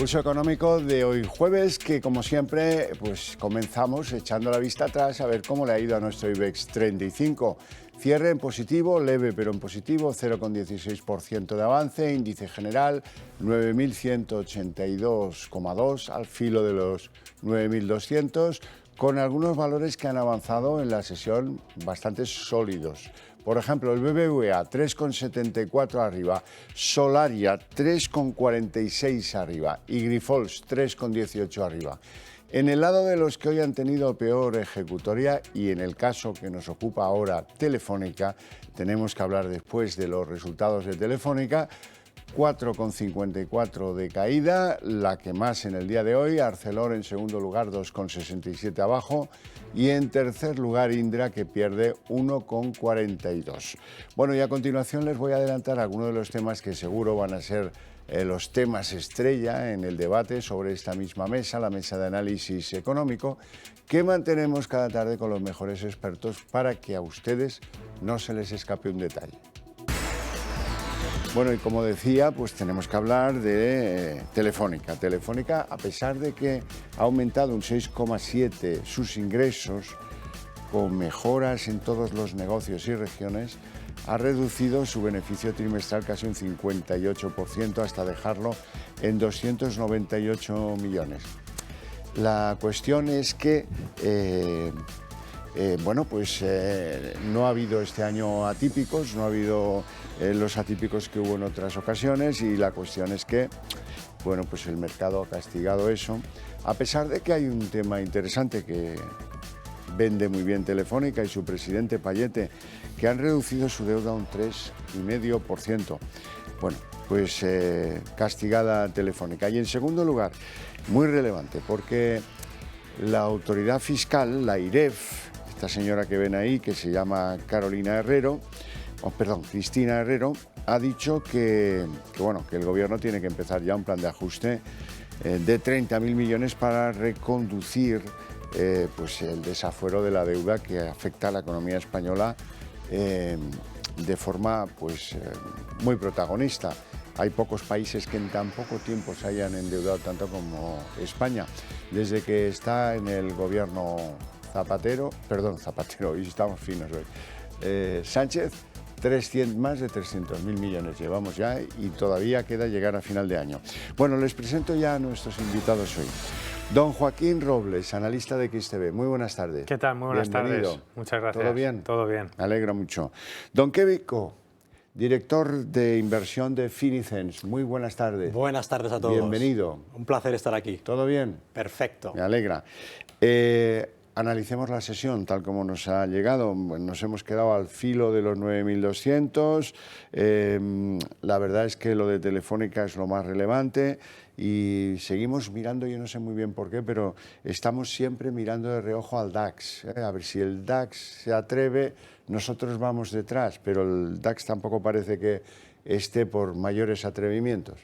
Pulso económico de hoy jueves, que como siempre pues comenzamos echando la vista atrás a ver cómo le ha ido a nuestro IBEX 35. Cierre en positivo, leve pero en positivo, 0,16% de avance, índice general 9.182,2 al filo de los 9.200, con algunos valores que han avanzado en la sesión bastante sólidos. Por ejemplo, el BBVA 3,74 arriba, Solaria 3,46 arriba y Grifols 3,18 arriba. En el lado de los que hoy han tenido peor ejecutoria y en el caso que nos ocupa ahora Telefónica, tenemos que hablar después de los resultados de Telefónica, 4,54 de caída, la que más en el día de hoy, Arcelor en segundo lugar 2,67 abajo y en tercer lugar Indra, que pierde 1,42. Bueno, y a continuación les voy a adelantar algunos de los temas que seguro van a ser los temas estrella en el debate sobre esta misma mesa, la mesa de análisis económico, que mantenemos cada tarde con los mejores expertos para que a ustedes no se les escape un detalle. Bueno, y como decía, pues tenemos que hablar de Telefónica. Telefónica, a pesar de que ha aumentado un 6,7 sus ingresos, con mejoras en todos los negocios y regiones, ha reducido su beneficio trimestral casi un 58% hasta dejarlo en 298 millones. La cuestión es que no ha habido este año atípicos, no ha habido los atípicos que hubo en otras ocasiones, y la cuestión es que bueno, pues el mercado ha castigado eso, a pesar de que hay un tema interesante que vende muy bien Telefónica y su presidente Payete, que han reducido su deuda un 3,5%. Bueno, pues castigada Telefónica. Y en segundo lugar, muy relevante, porque la autoridad fiscal, la IREF, esta señora que ven ahí, que se llama Cristina Herrero, ha dicho que el gobierno tiene que empezar ya un plan de ajuste de 30.000 millones para reconducir pues el desafuero de la deuda que afecta a la economía española de forma muy protagonista. Hay pocos países que en tan poco tiempo se hayan endeudado tanto como España. Desde que está en el gobierno Zapatero, y estamos finos hoy, Sánchez, más de 300.000 millones llevamos ya y todavía queda llegar a final de año. Bueno, les presento ya a nuestros invitados hoy. Don Joaquín Robles, analista de XTV. Muy buenas tardes. ¿Qué tal? Muy buenas tardes. Muchas gracias. ¿Todo bien? Todo bien. Me alegro mucho. Don Kevico, director de inversión de Finicens. Muy buenas tardes. Buenas tardes a todos. Bienvenido. Un placer estar aquí. ¿Todo bien? Perfecto. Me alegra. Analicemos la sesión tal como nos ha llegado. Nos hemos quedado al filo de los 9.200. La verdad es que lo de Telefónica es lo más relevante y seguimos mirando, yo no sé muy bien por qué, pero estamos siempre mirando de reojo al DAX. A ver si el DAX se atreve, nosotros vamos detrás, pero el DAX tampoco parece que esté por mayores atrevimientos.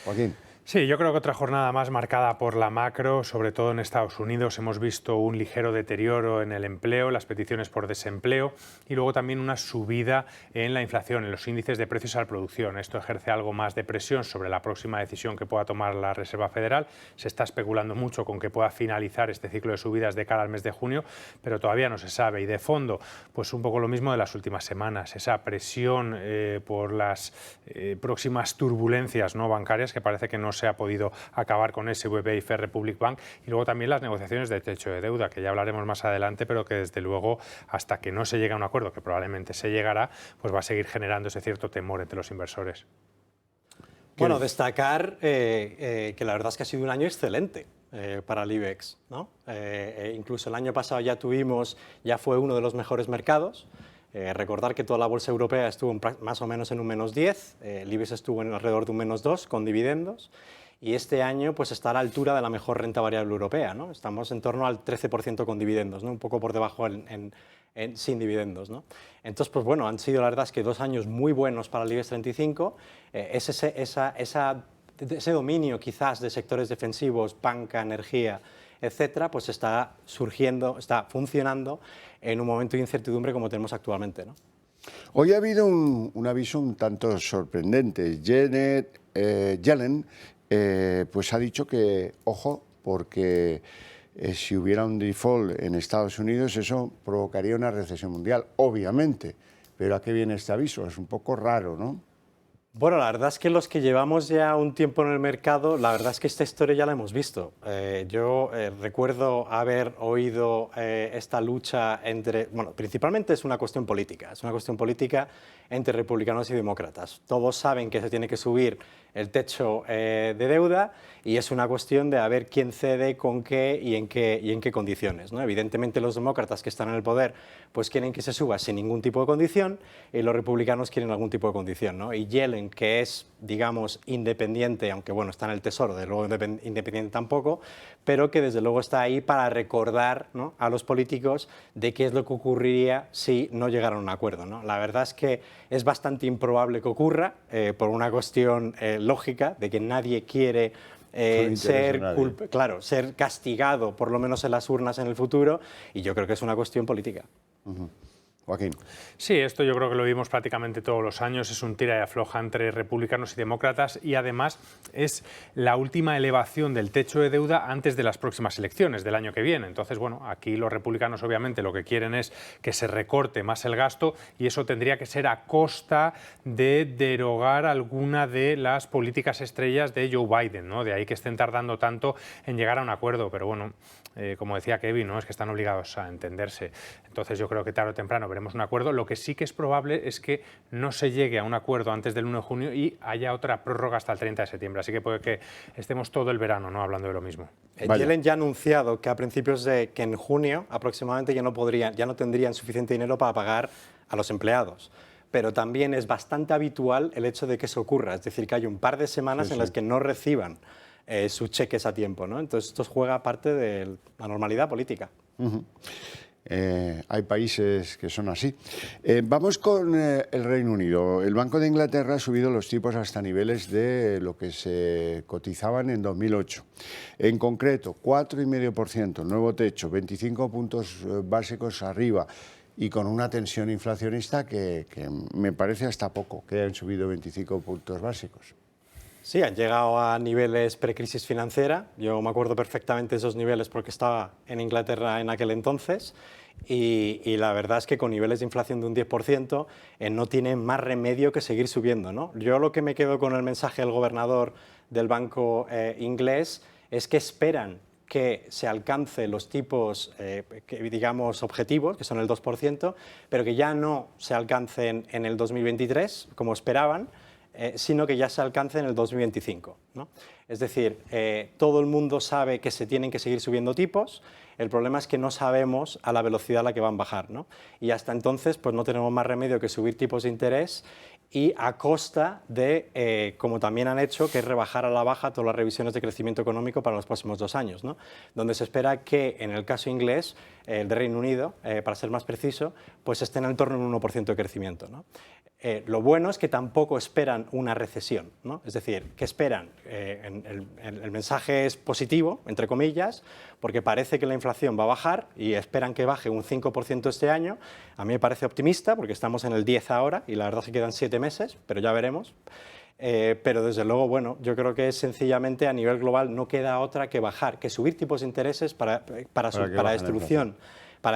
Joaquín. Sí, yo creo que otra jornada más marcada por la macro, sobre todo en Estados Unidos. Hemos visto un ligero deterioro en el empleo, las peticiones por desempleo y luego también una subida en la inflación, en los índices de precios a la producción. Esto ejerce algo más de presión sobre la próxima decisión que pueda tomar la Reserva Federal. Se está especulando mucho con que pueda finalizar este ciclo de subidas de cara al mes de junio, pero todavía no se sabe. Y de fondo, pues un poco lo mismo de las últimas semanas, esa presión por las próximas turbulencias no bancarias, que parece que no se ha podido acabar con SVB y First Republic Bank, y luego también las negociaciones de techo de deuda, que ya hablaremos más adelante, pero que desde luego hasta que no se llegue a un acuerdo, que probablemente se llegará, pues va a seguir generando ese cierto temor entre los inversores. Bueno, destacar que la verdad es que ha sido un año excelente para el IBEX, ¿no? Incluso el año pasado ya fue uno de los mejores mercados. Recordar que toda la bolsa europea estuvo más o menos en un -10, el IBEX estuvo en alrededor de un -2 con dividendos, y este año pues está a la altura de la mejor renta variable europea, ¿no? Estamos en torno al 13% con dividendos, ¿no? Un poco por debajo sin dividendos, ¿no? Entonces, pues bueno, han sido la verdad es que 2 años muy buenos para el IBEX 35, ese dominio quizás de sectores defensivos, banca, energía, etcétera, pues está surgiendo, está funcionando en un momento de incertidumbre como tenemos actualmente, ¿no? Hoy ha habido un aviso un tanto sorprendente. Janet Yellen pues ha dicho que, ojo, porque si hubiera un default en Estados Unidos, eso provocaría una recesión mundial, obviamente. Pero ¿a qué viene este aviso? Es un poco raro, ¿no? Bueno, la verdad es que los que llevamos ya un tiempo en el mercado, la verdad es que esta historia ya la hemos visto. Yo recuerdo haber oído esta lucha entre, bueno, principalmente es una cuestión política entre republicanos y demócratas. Todos saben que se tiene que subir el techo de deuda y es una cuestión de a ver quién cede con qué y en qué condiciones, ¿no? Evidentemente los demócratas que están en el poder pues quieren que se suba sin ningún tipo de condición y los republicanos quieren algún tipo de condición, ¿no? Y Yellen, que es, digamos, independiente, aunque bueno, está en el Tesoro, de luego independiente tampoco, pero que desde luego está ahí para recordar, ¿no?, a los políticos de qué es lo que ocurriría si no llegaran a un acuerdo, ¿no? La verdad es que es bastante improbable que ocurra por una cuestión lógica de que nadie quiere ser castigado, por lo menos en las urnas en el futuro, y yo creo que es una cuestión política. Joaquín. Sí, esto yo creo que lo vimos prácticamente todos los años, es un tira y afloja entre republicanos y demócratas y además es la última elevación del techo de deuda antes de las próximas elecciones del año que viene. Entonces, bueno, aquí los republicanos obviamente lo que quieren es que se recorte más el gasto y eso tendría que ser a costa de derogar alguna de las políticas estrellas de Joe Biden, ¿no? De ahí que estén tardando tanto en llegar a un acuerdo, pero bueno, como decía Kevin, ¿no?, es que están obligados a entenderse. Entonces yo creo que tarde o temprano veremos un acuerdo. Lo que sí que es probable es que no se llegue a un acuerdo antes del 1 de junio y haya otra prórroga hasta el 30 de septiembre. Así que puede que estemos todo el verano, ¿no?, hablando de lo mismo. Yellen ya ha anunciado que a principios que en junio aproximadamente ya no tendrían suficiente dinero para pagar a los empleados. Pero también es bastante habitual el hecho de que eso ocurra, es decir, que hay un par de semanas en las que no reciban sus cheques a tiempo, ¿no? Entonces esto juega parte de la normalidad política. Hay países que son así. Vamos con el Reino Unido. El Banco de Inglaterra ha subido los tipos hasta niveles de lo que se cotizaban en 2008. En concreto, 4,5%, nuevo techo, 25 puntos básicos arriba y con una tensión inflacionista que me parece hasta poco, que hayan subido 25 puntos básicos. Sí, han llegado a niveles precrisis financiera. Yo me acuerdo perfectamente de esos niveles porque estaba en Inglaterra en aquel entonces y la verdad es que con niveles de inflación de un 10% no tienen más remedio que seguir subiendo, ¿no? Yo lo que me quedo con el mensaje del gobernador del banco inglés es que esperan que se alcance los tipos, digamos, objetivos, que son el 2%, pero que ya no se alcancen en el 2023, como esperaban, sino que ya se alcance en el 2025, ¿no? Es decir, todo el mundo sabe que se tienen que seguir subiendo tipos, el problema es que no sabemos a la velocidad a la que van a bajar, ¿no? Y hasta entonces pues no tenemos más remedio que subir tipos de interés y a costa de, como también han hecho, que es rebajar a la baja todas las revisiones de crecimiento económico para los próximos 2 años, ¿no? Donde se espera que en el caso inglés, el de Reino Unido, para ser más preciso, pues esté en el torno de un 1% de crecimiento, ¿no? Lo bueno es que tampoco esperan una recesión, ¿no? Es decir, que esperan, el mensaje es positivo, entre comillas, porque parece que la inflación va a bajar y esperan que baje un 5% este año. A mí me parece optimista porque estamos en el 10 ahora y la verdad es que quedan 7 meses, pero ya veremos. Pero desde luego, bueno, yo creo que sencillamente a nivel global no queda otra que bajar, que subir tipos de intereses para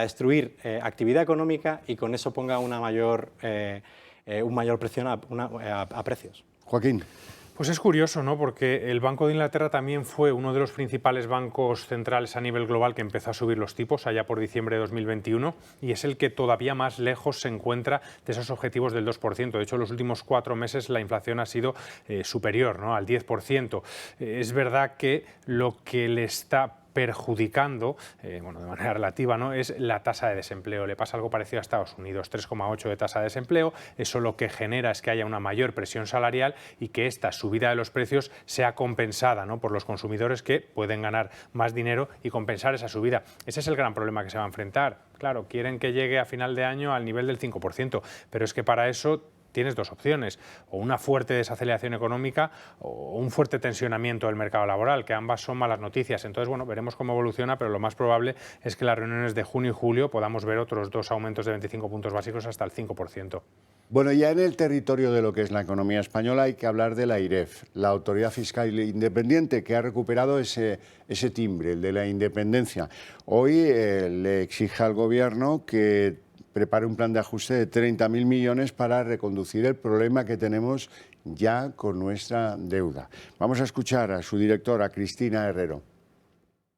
destruir actividad económica y con eso ponga una mayor presión a precios. Joaquín. Pues es curioso, ¿no?, porque el Banco de Inglaterra también fue uno de los principales bancos centrales a nivel global que empezó a subir los tipos allá por diciembre de 2021 y es el que todavía más lejos se encuentra de esos objetivos del 2%. De hecho, en los últimos 4 meses la inflación ha sido superior, ¿no?, al 10%. Es verdad que lo que le está perjudicando, bueno, de manera relativa, ¿no?, es la tasa de desempleo. Le pasa algo parecido a Estados Unidos, 3,8 de tasa de desempleo. Eso lo que genera es que haya una mayor presión salarial y que esta subida de los precios sea compensada, ¿no?, por los consumidores que pueden ganar más dinero y compensar esa subida. Ese es el gran problema que se va a enfrentar. Claro, quieren que llegue a final de año al nivel del 5%, pero es que para eso tienes 2 opciones, o una fuerte desaceleración económica o un fuerte tensionamiento del mercado laboral, que ambas son malas noticias. Entonces, bueno, veremos cómo evoluciona, pero lo más probable es que en las reuniones de junio y julio podamos ver otros 2 aumentos de 25 puntos básicos hasta el 5%. Bueno, ya en el territorio de lo que es la economía española hay que hablar de la AIREF, la Autoridad Fiscal Independiente, que ha recuperado ese timbre, el de la independencia. Hoy le exige al Gobierno que prepare un plan de ajuste de 30.000 millones para reconducir el problema que tenemos ya con nuestra deuda. Vamos a escuchar a su directora, Cristina Herrero.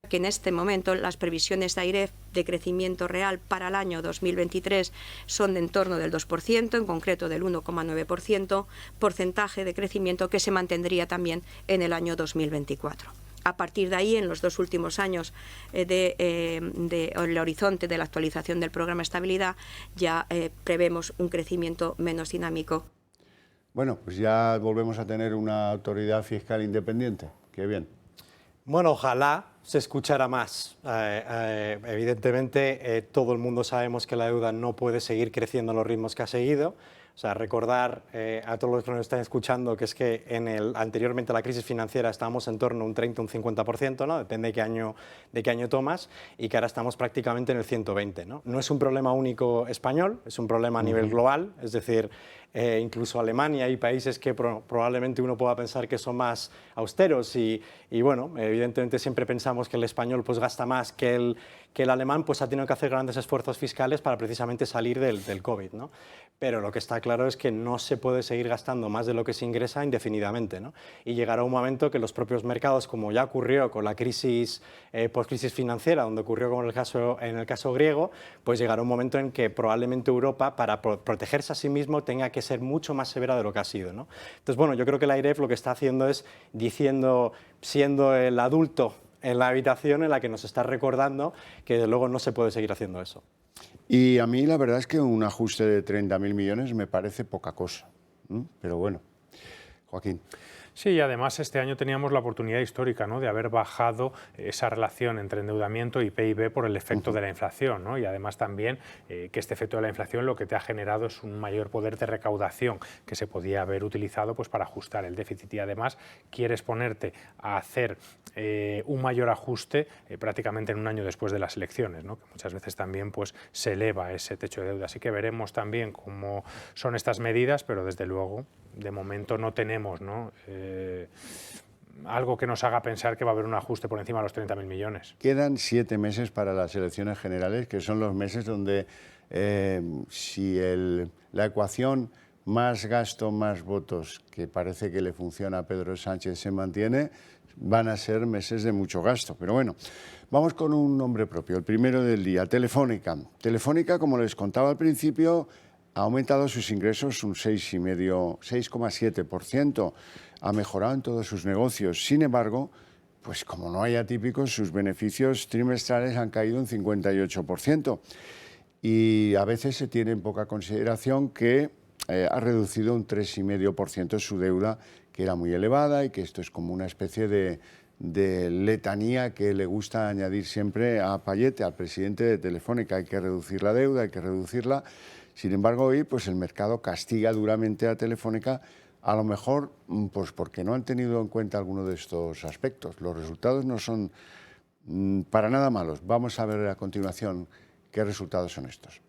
Que en este momento las previsiones de AIREF de crecimiento real para el año 2023 son de en torno del 2%, en concreto del 1,9%, porcentaje de crecimiento que se mantendría también en el año 2024. A partir de ahí, en los 2 últimos años del horizonte de la actualización del programa de estabilidad, ya prevemos un crecimiento menos dinámico. Bueno, pues ya volvemos a tener una autoridad fiscal independiente. Qué bien. Bueno, ojalá se escuchara más. Evidentemente, todo el mundo sabemos que la deuda no puede seguir creciendo a los ritmos que ha seguido. O sea, recordar a todos los que nos están escuchando que es que anteriormente a la crisis financiera estábamos en torno a un 30 o un 50%, ¿no? Depende de qué año tomas, y que ahora estamos prácticamente en el 120%, ¿no? No es un problema único español, es un problema a nivel global, es decir, incluso Alemania y países que probablemente uno pueda pensar que son más austeros y bueno, evidentemente siempre pensamos que el español pues gasta más que el alemán, pues ha tenido que hacer grandes esfuerzos fiscales para precisamente salir del COVID, ¿no? Pero lo que está claro es que no se puede seguir gastando más de lo que se ingresa indefinidamente, ¿no? Y llegará un momento que los propios mercados, como ya ocurrió con la crisis, postcrisis financiera, donde ocurrió en el caso griego, pues llegará un momento en que probablemente Europa, para protegerse a sí mismo, tenga que ser mucho más severa de lo que ha sido, ¿no? Entonces, bueno, yo creo que la AIREF lo que está haciendo es siendo el adulto en la habitación en la que nos está recordando que de luego no se puede seguir haciendo eso. Y a mí la verdad es que un ajuste de 30.000 millones me parece poca cosa, pero bueno. Joaquín. Sí, y además este año teníamos la oportunidad histórica, ¿no?, de haber bajado esa relación entre endeudamiento y PIB por el efecto de la inflación, ¿no? Y además también que este efecto de la inflación lo que te ha generado es un mayor poder de recaudación que se podía haber utilizado pues, para ajustar el déficit, y además quieres ponerte a hacer un mayor ajuste prácticamente en un año después de las elecciones, ¿no?, que muchas veces también pues, se eleva ese techo de deuda. Así que veremos también cómo son estas medidas, pero desde luego de momento no tenemos, ¿no?, algo que nos haga pensar que va a haber un ajuste por encima de los 30.000 millones. Quedan 7 meses para las elecciones generales, que son los meses donde si la ecuación más gasto, más votos, que parece que le funciona a Pedro Sánchez, se mantiene, van a ser meses de mucho gasto. Pero bueno, vamos con un nombre propio, el primero del día, Telefónica. Telefónica, como les contaba al principio, ha aumentado sus ingresos un 6,7%, ha mejorado en todos sus negocios. Sin embargo, pues como no hay atípicos, sus beneficios trimestrales han caído un 58%. Y a veces se tiene en poca consideración que ha reducido un 3,5% su deuda, que era muy elevada, y que esto es como una especie de letanía que le gusta añadir siempre a Payete, al presidente de Telefónica. Hay que reducir la deuda, hay que reducirla. Sin embargo, hoy pues el mercado castiga duramente a Telefónica, a lo mejor pues porque no han tenido en cuenta alguno de estos aspectos. Los resultados no son para nada malos. Vamos a ver a continuación qué resultados son estos.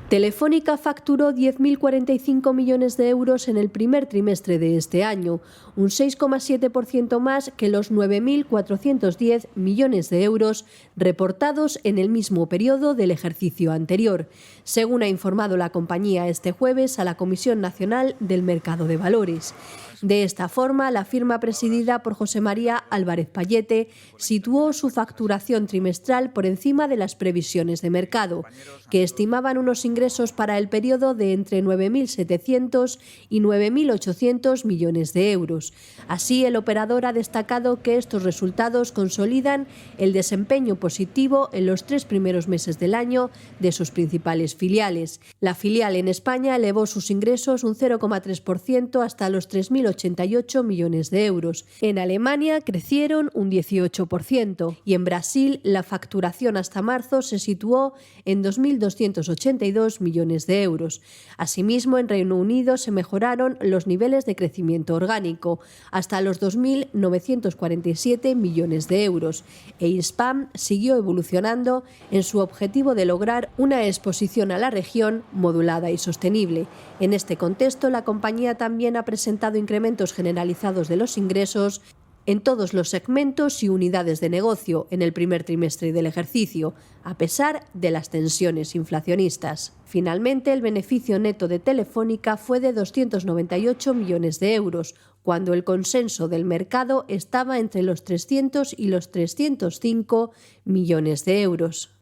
Telefónica facturó 10.045 millones de euros en el primer trimestre de este año, un 6,7% más que los 9.410 millones de euros reportados en el mismo periodo del ejercicio anterior, según ha informado la compañía este jueves a la Comisión Nacional del Mercado de Valores. De esta forma, la firma presidida por José María Álvarez Payete situó su facturación trimestral por encima de las previsiones de mercado, que estimaban unos ingresos para el periodo de entre 9.700 y 9.800 millones de euros. Así, el operador ha destacado que estos resultados consolidan el desempeño positivo en los 3 primeros meses del año de sus principales filiales. La filial en España elevó sus ingresos un 0,3% hasta los 3.800 2.088 millones de euros. En Alemania crecieron un 18% y en Brasil la facturación hasta marzo se situó en 2.282 millones de euros. Asimismo, en Reino Unido se mejoraron los niveles de crecimiento orgánico hasta los 2.947 millones de euros e Hispam siguió evolucionando en su objetivo de lograr una exposición a la región modulada y sostenible. En este contexto, la compañía también ha presentado incrementos generalizados de los ingresos en todos los segmentos y unidades de negocio en el primer trimestre del ejercicio, a pesar de las tensiones inflacionistas. Finalmente, el beneficio neto de Telefónica fue de 298 millones de euros, cuando el consenso del mercado estaba entre los 300 y los 305 millones de euros.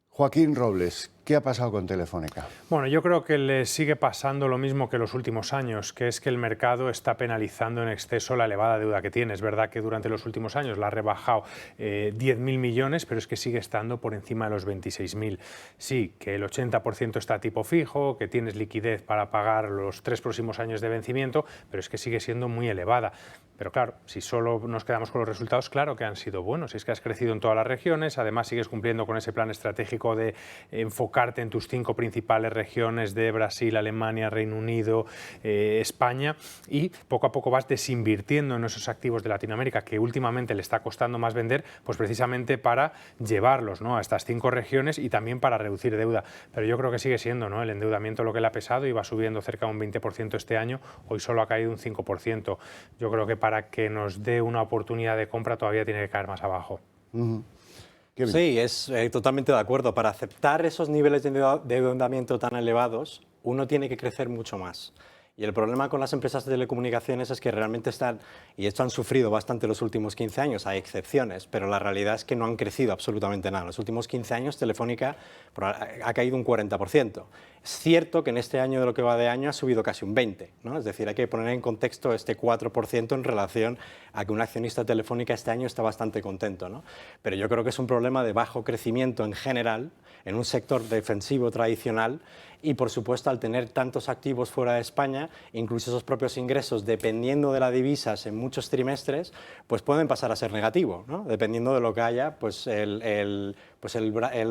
Joaquín Robles, ¿qué ha pasado con Telefónica? Bueno, yo creo que le sigue pasando lo mismo que los últimos años, que es que el mercado está penalizando en exceso la elevada deuda que tiene. Es verdad que durante los últimos años la ha rebajado 10.000 millones, pero es que sigue estando por encima de los 26.000. Sí, que el 80% está a tipo fijo, que tienes liquidez para pagar los 3 próximos años de vencimiento, pero es que sigue siendo muy elevada. Pero claro, si solo nos quedamos con los resultados, claro que han sido buenos. Es que has crecido en todas las regiones, además sigues cumpliendo con ese plan estratégico de enfocarte en tus 5 principales regiones de Brasil, Alemania, Reino Unido, España, y poco a poco vas desinvirtiendo en esos activos de Latinoamérica que últimamente le está costando más vender, pues precisamente para llevarlos, ¿no?, a estas 5 regiones y también para reducir deuda. Pero yo creo que sigue siendo, ¿no?, el endeudamiento lo que le ha pesado y va subiendo cerca de un 20% este año, hoy solo ha caído un 5%. Yo creo que para que nos dé una oportunidad de compra todavía tiene que caer más abajo. Sí, es totalmente de acuerdo. Para aceptar esos niveles de endeudamiento tan elevados, uno tiene que crecer mucho más. Y el problema con las empresas de telecomunicaciones es que realmente están, y esto han sufrido bastante los últimos 15 años, hay excepciones, pero la realidad es que no han crecido absolutamente nada. En los últimos 15 años Telefónica ha caído un 40%. Es cierto que en este año de lo que va de año ha subido casi un 20%, ¿no? Es decir, hay que poner en contexto este 4% en relación a que un accionista Telefónica este año está bastante contento, ¿no? Pero yo creo que es un problema de bajo crecimiento en general, en un sector defensivo tradicional, y por supuesto al tener tantos activos fuera de España, incluso esos propios ingresos, dependiendo de las divisas en muchos trimestres, pues pueden pasar a ser negativos, ¿no? Dependiendo de lo que haya, pues el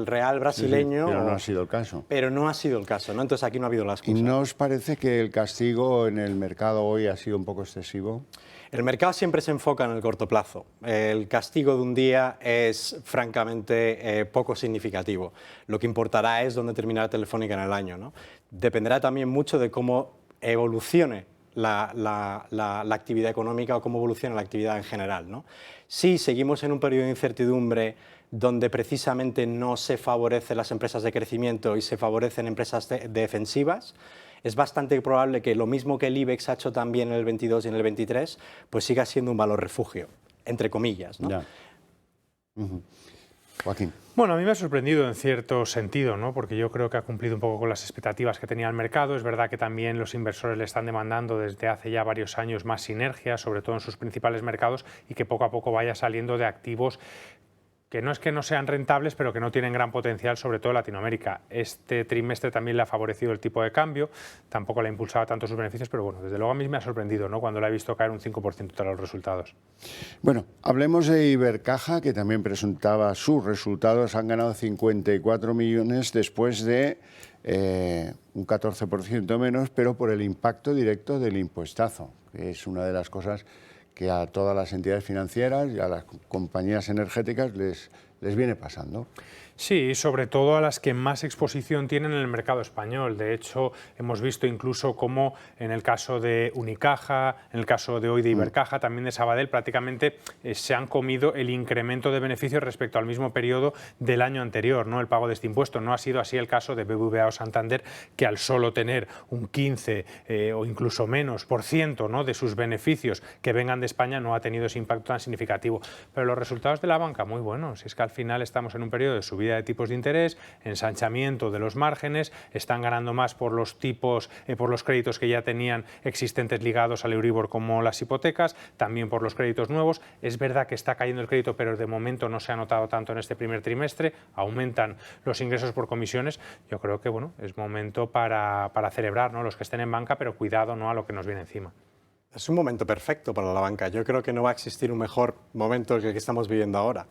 real brasileño... Sí, pero no ha sido el caso. Pero no ha sido el caso, ¿no? Entonces aquí no ha habido la excusa. ¿Y no os parece que el castigo en el mercado hoy ha sido un poco excesivo? El mercado siempre se enfoca en el corto plazo. El castigo de un día es francamente poco significativo. Lo que importará es dónde terminará Telefónica en el año, ¿no? Dependerá también mucho de cómo evolucione la actividad económica o cómo evoluciona la actividad en general, ¿no? Si seguimos en un periodo de incertidumbre donde precisamente no se favorecen las empresas de crecimiento y se favorecen empresas defensivas, es bastante probable que lo mismo que el IBEX ha hecho también en el 22 y en el 23, pues siga siendo un valor refugio, entre comillas, ¿no? Ya. Joaquín. Bueno, a mí me ha sorprendido en cierto sentido, ¿no?, porque yo creo que ha cumplido un poco con las expectativas que tenía el mercado. Es verdad que también los inversores le están demandando desde hace ya varios años más sinergia, sobre todo en sus principales mercados, y que poco a poco vaya saliendo de activos que no sean rentables, pero que no tienen gran potencial, sobre todo en Latinoamérica. Este trimestre también le ha favorecido el tipo de cambio, tampoco le ha impulsado tanto sus beneficios, pero bueno, desde luego a mí me ha sorprendido, ¿no?, cuando le he visto caer un 5% tras los resultados. Bueno, hablemos de Ibercaja, que también presentaba sus resultados. Han ganado 54 millones después de un 14% menos, pero por el impacto directo del impuestazo, que es una de las cosas que a todas las entidades financieras y a las compañías energéticas les viene pasando. Sí, sobre todo a las que más exposición tienen en el mercado español. De hecho, hemos visto incluso cómo en el caso de Unicaja, en el caso de hoy de Ibercaja, también de Sabadell, prácticamente se han comido el incremento de beneficios respecto al mismo periodo del año anterior, ¿no?, el pago de este impuesto. No ha sido así el caso de BBVA o Santander, que al solo tener un 15 o incluso menos %, ¿no?, de sus beneficios que vengan de España, no ha tenido ese impacto tan significativo. Pero los resultados de la banca, muy buenos. Es que al final estamos en un periodo de subida de tipos de interés, ensanchamiento de los márgenes, están ganando más por los tipos, por los créditos que ya tenían existentes ligados al Euribor, como las hipotecas, también por los créditos nuevos. Es verdad que está cayendo el crédito, pero de momento no se ha notado tanto en este primer trimestre. Aumentan los ingresos por comisiones. Yo creo que bueno, es momento para celebrar, ¿no?, los que estén en banca, pero cuidado, ¿no?, a lo que nos viene encima. Es un momento perfecto para la banca. Yo creo que no va a existir un mejor momento que el que estamos viviendo ahora.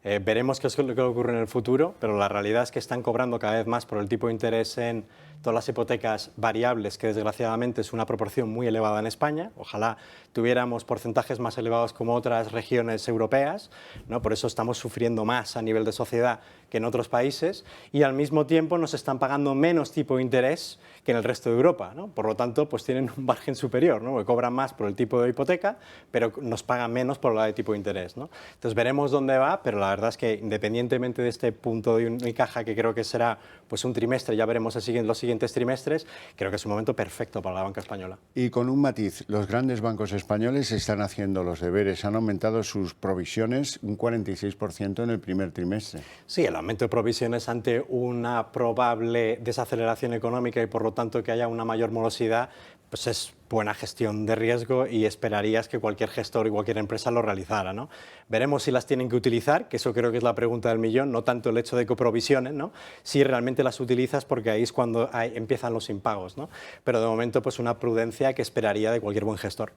Veremos qué es lo que ocurre en el futuro, pero la realidad es que están cobrando cada vez más por el tipo de interés en todas las hipotecas variables, que desgraciadamente es una proporción muy elevada en España. Ojalá tuviéramos porcentajes más elevados como otras regiones europeas, ¿no? Por eso estamos sufriendo más a nivel de sociedad que en otros países, y al mismo tiempo nos están pagando menos tipo de interés que en el resto de Europa, ¿no? Por lo tanto, pues tienen un margen superior, ¿no? Porque cobran más por el tipo de hipoteca, pero nos pagan menos por la de tipo de interés, ¿no? Entonces veremos dónde va, pero la verdad es que independientemente de este punto de Unicaja, que creo que será pues un trimestre, ya veremos los siguientes trimestres, creo que es un momento perfecto para la banca española. Y con un matiz, los grandes bancos españoles están haciendo los deberes, han aumentado sus provisiones un 46% en el primer trimestre. Sí, el aumento de provisiones ante una probable desaceleración económica y por lo tanto que haya una mayor morosidad, pues es buena gestión de riesgo y esperarías que cualquier gestor y cualquier empresa lo realizara, ¿no? Veremos si las tienen que utilizar, que eso creo que es la pregunta del millón, no tanto el hecho de que provisionen, ¿no? Si realmente las utilizas, porque ahí es cuando empiezan los impagos, ¿no? Pero de momento pues una prudencia que esperaría de cualquier buen gestor.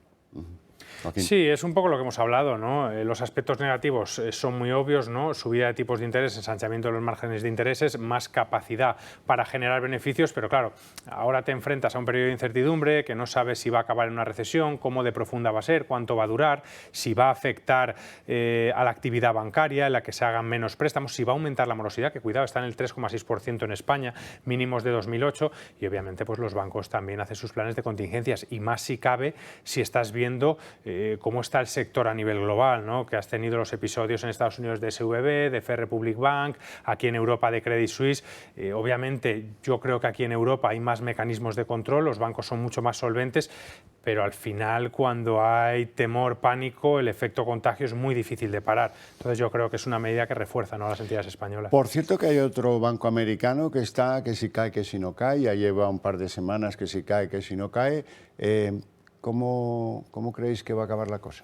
Joaquín. Sí, es un poco lo que hemos hablado, ¿no? Los aspectos negativos son muy obvios, ¿no? Subida de tipos de interés, ensanchamiento de los márgenes de intereses, más capacidad para generar beneficios, pero claro, ahora te enfrentas a un periodo de incertidumbre que no sabes si va a acabar en una recesión, cómo de profunda va a ser, cuánto va a durar, si va a afectar a la actividad bancaria, en la que se hagan menos préstamos, si va a aumentar la morosidad, que cuidado, está en el 3,6% en España, mínimos de 2008, y obviamente pues los bancos también hacen sus planes de contingencias, y más si cabe, si estás viendo cómo está el sector a nivel global, ¿no? Que has tenido los episodios en Estados Unidos de SVB, de First Republic Bank, aquí en Europa de Credit Suisse. Obviamente yo creo que aquí en Europa hay más mecanismos de control, los bancos son mucho más solventes, pero al final cuando hay temor, pánico, el efecto contagio es muy difícil de parar. Entonces yo creo que es una medida que refuerza, ¿no?, a las entidades españolas. Por cierto que hay otro banco americano que está, que si cae, que si no cae, ya lleva un par de semanas que si cae, que si no cae. ¿Cómo creéis que va a acabar la cosa?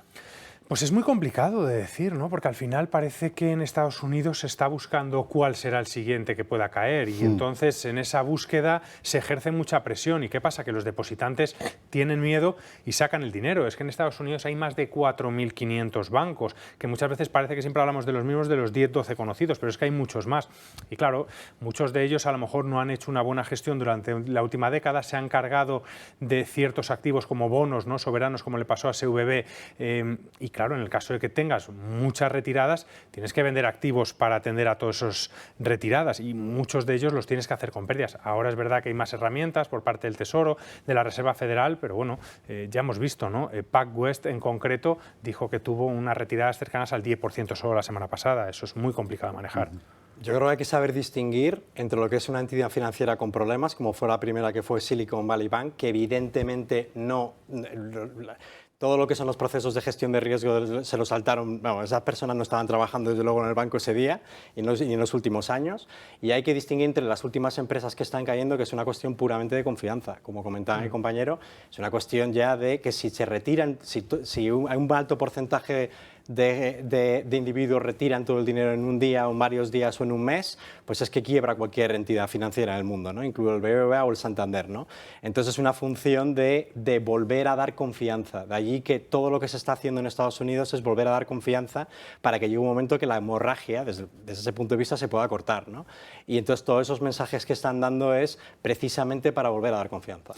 Pues es muy complicado de decir, ¿no? Porque al final parece que en Estados Unidos se está buscando cuál será el siguiente que pueda caer y entonces en esa búsqueda se ejerce mucha presión. ¿Y qué pasa? Que los depositantes tienen miedo y sacan el dinero. Es que en Estados Unidos hay más de 4.500 bancos, que muchas veces parece que siempre hablamos de los mismos, de los 10, 12 conocidos, pero es que hay muchos más. Y claro, muchos de ellos a lo mejor no han hecho una buena gestión durante la última década, se han cargado de ciertos activos como bonos, ¿no?, soberanos, como le pasó a SVB, y claro, en el caso de que tengas muchas retiradas, tienes que vender activos para atender a todas esas retiradas y muchos de ellos los tienes que hacer con pérdidas. Ahora es verdad que hay más herramientas por parte del Tesoro, de la Reserva Federal, pero bueno, ya hemos visto, ¿no? PacWest en concreto dijo que tuvo unas retiradas cercanas al 10% solo la semana pasada. Eso es muy complicado de manejar. Yo creo que hay que saber distinguir entre lo que es una entidad financiera con problemas, como fue la primera que fue Silicon Valley Bank, que evidentemente no... Todo lo que son los procesos de gestión de riesgo se lo saltaron, bueno, esas personas no estaban trabajando desde luego en el banco ese día y en los últimos años, y hay que distinguir entre las últimas empresas que están cayendo, que es una cuestión puramente de confianza, como comentaba mi compañero, es una cuestión ya de que si se retiran, si hay un alto porcentaje de individuos retiran todo el dinero en un día o en varios días o en un mes, pues es que quiebra cualquier entidad financiera en el mundo, ¿no?, incluido el BBVA o el Santander, ¿no? Entonces es una función de volver a dar confianza. De allí que todo lo que se está haciendo en Estados Unidos es volver a dar confianza para que llegue un momento que la hemorragia, desde ese punto de vista, se pueda cortar, ¿no? Y entonces todos esos mensajes que están dando es precisamente para volver a dar confianza.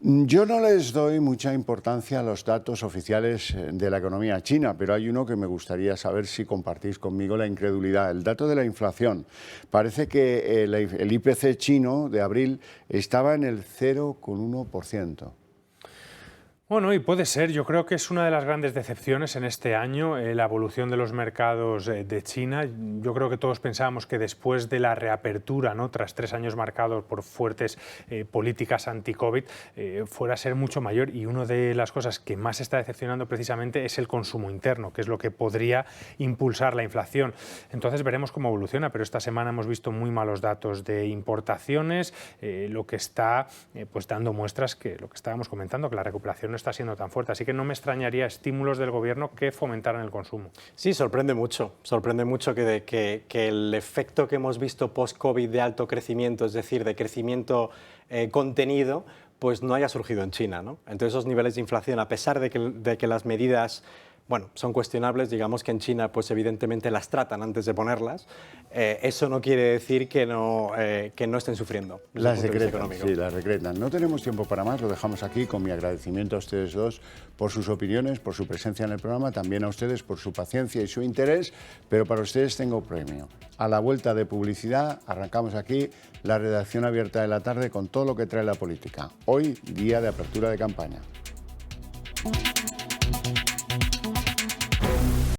Yo no les doy mucha importancia a los datos oficiales de la economía china, pero hay uno que me gustaría saber si compartís conmigo la incredulidad. El dato de la inflación. Parece que el IPC chino de abril estaba en el 0,1%. Bueno, y puede ser, yo creo que es una de las grandes decepciones en este año, la evolución de los mercados de China. Yo creo que todos pensábamos que después de la reapertura, ¿no?, tras 3 años marcados por fuertes políticas anti-COVID, fuera a ser mucho mayor, y una de las cosas que más está decepcionando precisamente es el consumo interno, que es lo que podría impulsar la inflación. Entonces veremos cómo evoluciona, pero esta semana hemos visto muy malos datos de importaciones, lo que está pues dando muestras que lo que estábamos comentando, que la recuperación no está siendo tan fuerte, así que no me extrañaría estímulos del gobierno que fomentaran el consumo. Sí, sorprende mucho que el efecto que hemos visto post-COVID de alto crecimiento, es decir, de crecimiento contenido, pues no haya surgido en China, ¿no? Entonces esos niveles de inflación, a pesar de que las medidas son cuestionables, digamos que en China pues evidentemente las tratan antes de ponerlas, eso no quiere decir que no estén sufriendo. Las decretan, sí, las decretan. No tenemos tiempo para más, lo dejamos aquí con mi agradecimiento a ustedes dos por sus opiniones, por su presencia en el programa, también a ustedes por su paciencia y su interés, pero para ustedes tengo premio. A la vuelta de publicidad arrancamos aquí la redacción abierta de la tarde con todo lo que trae la política. Hoy, día de apertura de campaña.